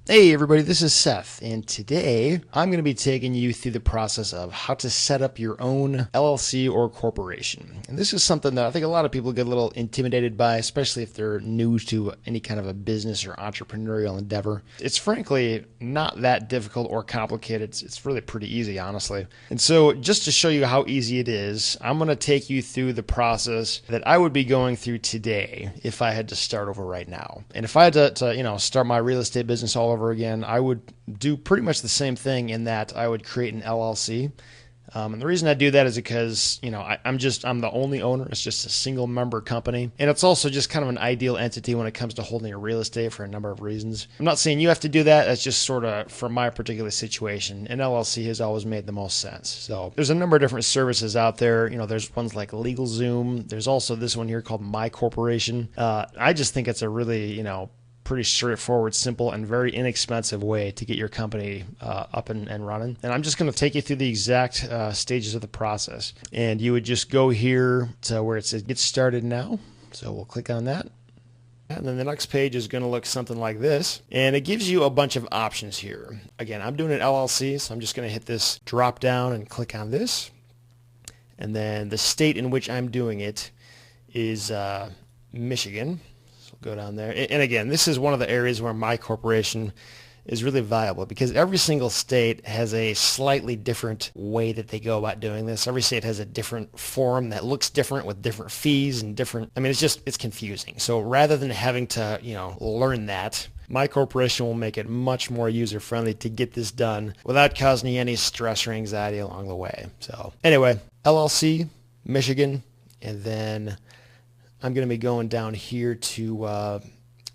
Hey everybody, this is Seth, and today I'm going to be taking you through the process of how to set up your own LLC or corporation. And this is something that I think a lot of people get a little intimidated by, especially if they're new to any kind of a business or entrepreneurial endeavor. It's frankly not that difficult or complicated. It's really pretty easy, honestly. And so just to show you how easy it is, I'm going to take you through the process that I would be going through today if I had to start over right now. And if I had to start my real estate business all over again, I would do pretty much the same thing in that I would create an LLC. And the reason I do that is because, I'm the only owner. It's just a single member company. And it's also just kind of an ideal entity when it comes to holding your real estate for a number of reasons. I'm not saying you have to do that. That's just sort of for my particular situation. An LLC has always made the most sense. So there's a number of different services out there. There's ones like LegalZoom. There's also this one here called My Corporation. I just think it's a really, pretty straightforward, simple, and very inexpensive way to get your company up and running. And I'm just going to take you through the exact stages of the process. And you would just go here to where it says Get Started Now. So we'll click on that. And then the next page is going to look something like this. And it gives you a bunch of options here. Again, I'm doing an LLC, so I'm just going to hit this drop down and click on this. And then the state in which I'm doing it is Michigan. Go down there. And again, this is one of the areas where My Corporation is really viable because every single state has a slightly different way that they go about doing this. Every state has a different form that looks different with different fees and different, it's confusing. So rather than having to, learn that, My Corporation will make it much more user-friendly to get this done without causing you any stress or anxiety along the way. So anyway, LLC, Michigan, and then I'm going to be going down here to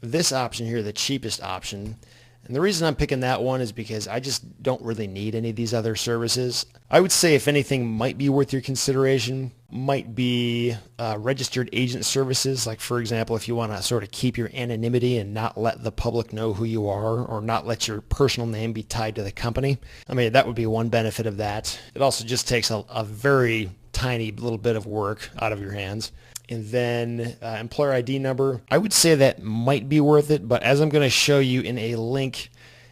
this option here, the cheapest option. And the reason I'm picking that one is because I just don't really need any of these other services. I would say if anything might be worth your consideration might be registered agent services. Like for example, if you want to sort of keep your anonymity and not let the public know who you are or not let your personal name be tied to the company. That would be one benefit of that. It also just takes a very tiny little bit of work out of your hands. And then employer ID number. I would say that might be worth it, but as I'm going to show you in a link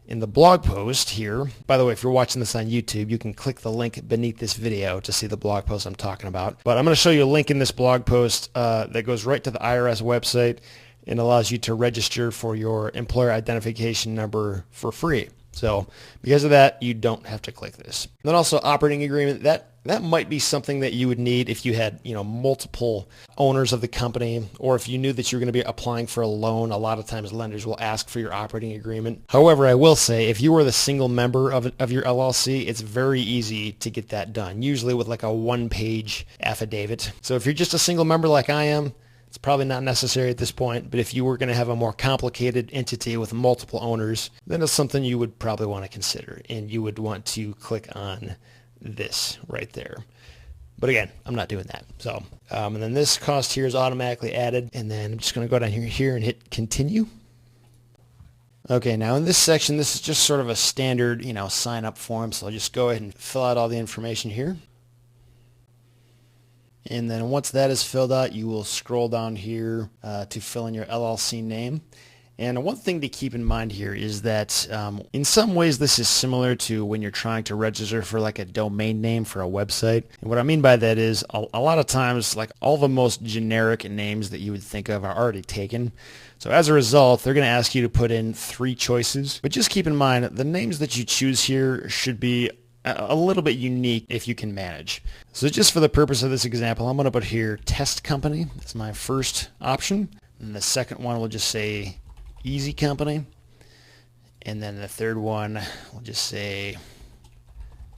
in the blog post here, by the way, if you're watching this on YouTube, you can click the link beneath this video to see the blog post I'm talking about. But I'm going to show you a link in this blog post that goes right to the IRS website and allows you to register for your employer identification number for free. So because of that, you don't have to click this. And then also operating agreement, that might be something that you would need if you had, multiple owners of the company, or if you knew that you're going to be applying for a loan. A lot of times lenders will ask for your operating agreement. However, I will say if you were the single member of your LLC, it's very easy to get that done, usually with like a one-page affidavit. So if you're just a single member like I am, it's probably not necessary at this point, but if you were going to have a more complicated entity with multiple owners, then it's something you would probably want to consider, and you would want to click on this right there. But again, I'm not doing that. So, and then this cost here is automatically added, and then I'm just going to go down here and hit continue. Okay, now in this section, this is just sort of a standard, sign up form. So I'll just go ahead and fill out all the information here. And then once that is filled out, you will scroll down here to fill in your LLC name. And one thing to keep in mind here is that in some ways this is similar to when you're trying to register for like a domain name for a website. And what I mean by that is a lot of times like all the most generic names that you would think of are already taken. So as a result, they're going to ask you to put in 3 choices. But just keep in mind the names that you choose here should be a little bit unique if you can manage. So just for the purpose of this example, I'm going to put here Test Company. That's my first option. And the second one will just say Easy Company. And then the third one will just say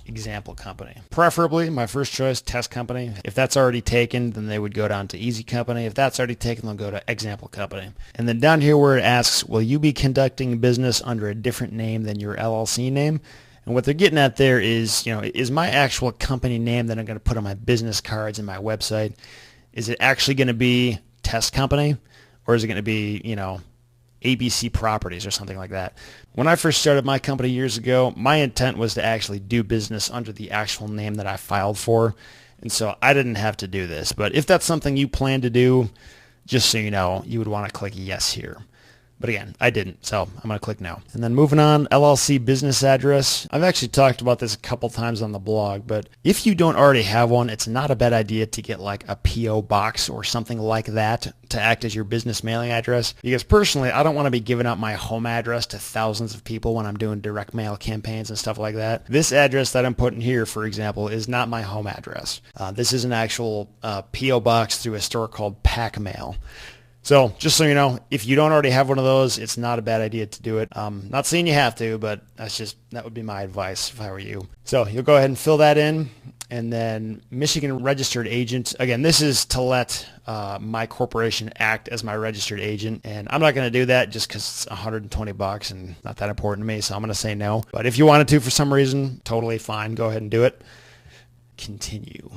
Example Company. Preferably, my first choice, Test Company. If that's already taken, then they would go down to Easy Company. If that's already taken, they'll go to Example Company. And then down here where it asks, will you be conducting business under a different name than your LLC name? And what they're getting at there is, is my actual company name that I'm going to put on my business cards and my website, is it actually going to be Test Company, or is it going to be, ABC Properties or something like that? When I first started my company years ago, my intent was to actually do business under the actual name that I filed for. And so I didn't have to do this. But if that's something you plan to do, just so you know, you would want to click yes here. But again, I didn't, so I'm going to click no. And then moving on, LLC business address. I've actually talked about this a couple times on the blog, but if you don't already have one, it's not a bad idea to get like a P.O. box or something like that to act as your business mailing address. Because personally, I don't want to be giving out my home address to thousands of people when I'm doing direct mail campaigns and stuff like that. This address that I'm putting here, for example, is not my home address. This is an actual P.O. box through a store called Pack Mail. So just so you know, if you don't already have one of those, it's not a bad idea to do it. Not saying you have to, but that would be my advice if I were you. So you'll go ahead and fill that in. And then Michigan registered agent. Again, this is to let my corporation act as my registered agent. And I'm not going to do that just because it's $120 and not that important to me. So I'm going to say no. But if you wanted to for some reason, totally fine. Go ahead and do it. Continue.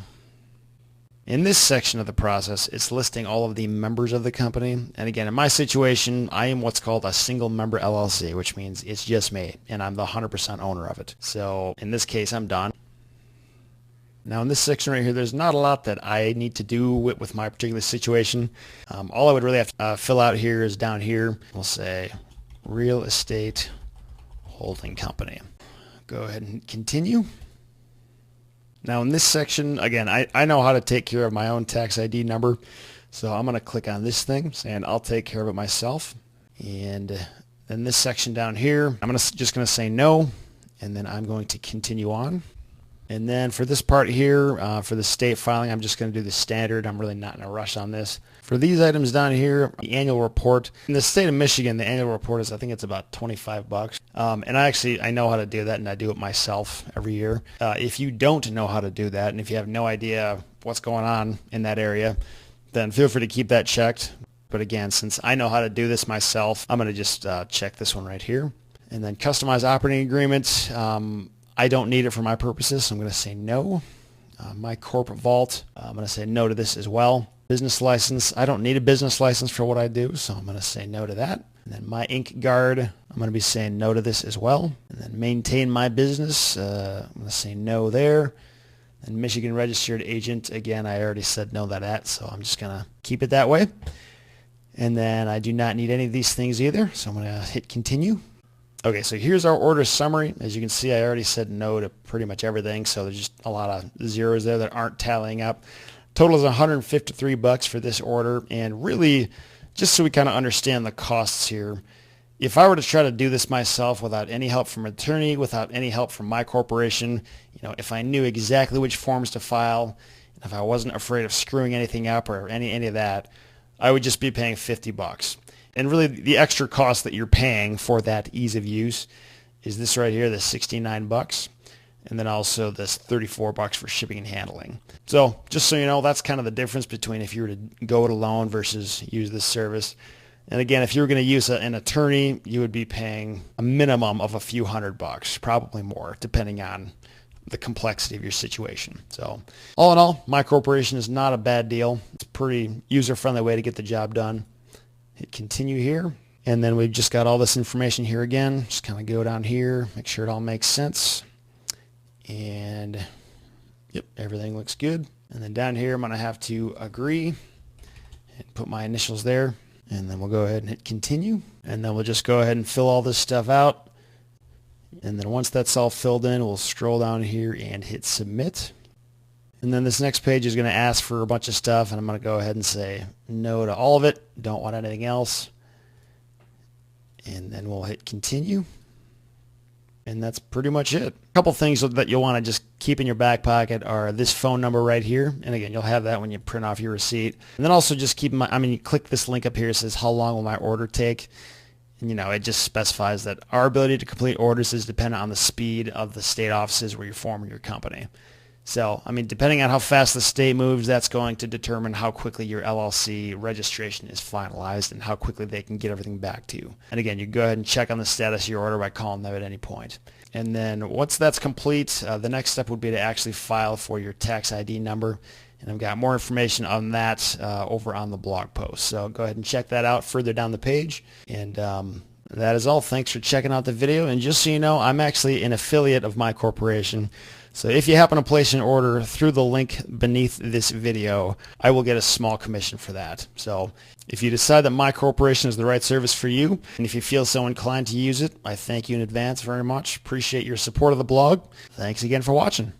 In this section of the process, it's listing all of the members of the company. And again, in my situation, I am what's called a single member LLC, which means it's just me, and I'm the 100% owner of it. So in this case, I'm done. Now in this section right here, there's not a lot that I need to do with my particular situation. All I would really have to fill out here is down here. We'll say real estate holding company. Go ahead and continue. Now in this section, again, I know how to take care of my own tax ID number. So I'm going to click on this thing and I'll take care of it myself. And then this section down here, I'm just going to say no. And then I'm going to continue on. And then for this part here, for the state filing, I'm just going to do the standard. I'm really not in a rush on this. For these items down here, the annual report. In the state of Michigan, the annual report is, I think it's about $25. And I know how to do that, and I do it myself every year. If you don't know how to do that, and if you have no idea what's going on in that area, then feel free to keep that checked. But again, since I know how to do this myself, I'm going to just check this one right here. And then customize operating agreements. I don't need it for my purposes, so I'm going to say no. My corporate vault, I'm going to say no to this as well. Business license, I don't need a business license for what I do, so I'm going to say no to that. And then my ink guard, I'm going to be saying no to this as well. And then maintain my business, I'm going to say no there. And Michigan registered agent, again, I already said no to that, so I'm just going to keep it that way. And then I do not need any of these things either, so I'm going to hit continue. Okay, so here's our order summary. As you can see, I already said no to pretty much everything, so there's just a lot of zeros there that aren't tallying up. Total is $153 for this order, and really, just so we kind of understand the costs here, if I were to try to do this myself without any help from an attorney, without any help from my corporation, if I knew exactly which forms to file, and if I wasn't afraid of screwing anything up or any of that, I would just be paying $50. And really, the extra cost that you're paying for that ease of use is this right here, the $69, and then also this $34 for shipping and handling. So just so you know, that's kind of the difference between if you were to go it alone versus use this service. And again, if you were going to use an attorney, you would be paying a minimum of a few $100, probably more, depending on the complexity of your situation. So all in all, my corporation is not a bad deal. It's a pretty user-friendly way to get the job done. Hit continue here, and then we've just got all this information here again. Just kind of go down here, make sure it all makes sense, and yep, everything looks good. And then down here I'm going to have to agree and put my initials there, and then we'll go ahead and hit continue, and then we'll just go ahead and fill all this stuff out. And then once that's all filled in, we'll scroll down here and hit submit. And then this next page is going to ask for a bunch of stuff, and I'm going to go ahead and say no to all of it. Don't want anything else. And then we'll hit continue. And that's pretty much it. A couple things that you'll want to just keep in your back pocket are this phone number right here. And again, you'll have that when you print off your receipt. And then also just keep in mind, you click this link up here. It says, how long will my order take? And, it just specifies that our ability to complete orders is dependent on the speed of the state offices where you're forming your company. So, depending on how fast the state moves, that's going to determine how quickly your LLC registration is finalized and how quickly they can get everything back to you. And again, you go ahead and check on the status of your order by calling them at any point. And then once that's complete, the next step would be to actually file for your tax ID number. And I've got more information on that over on the blog post. So go ahead and check that out further down the page. And that is all. Thanks for checking out the video. And just so you know, I'm actually an affiliate of my corporation. So if you happen to place an order through the link beneath this video, I will get a small commission for that. So if you decide that my corporation is the right service for you, and if you feel so inclined to use it, I thank you in advance very much. Appreciate your support of the blog. Thanks again for watching.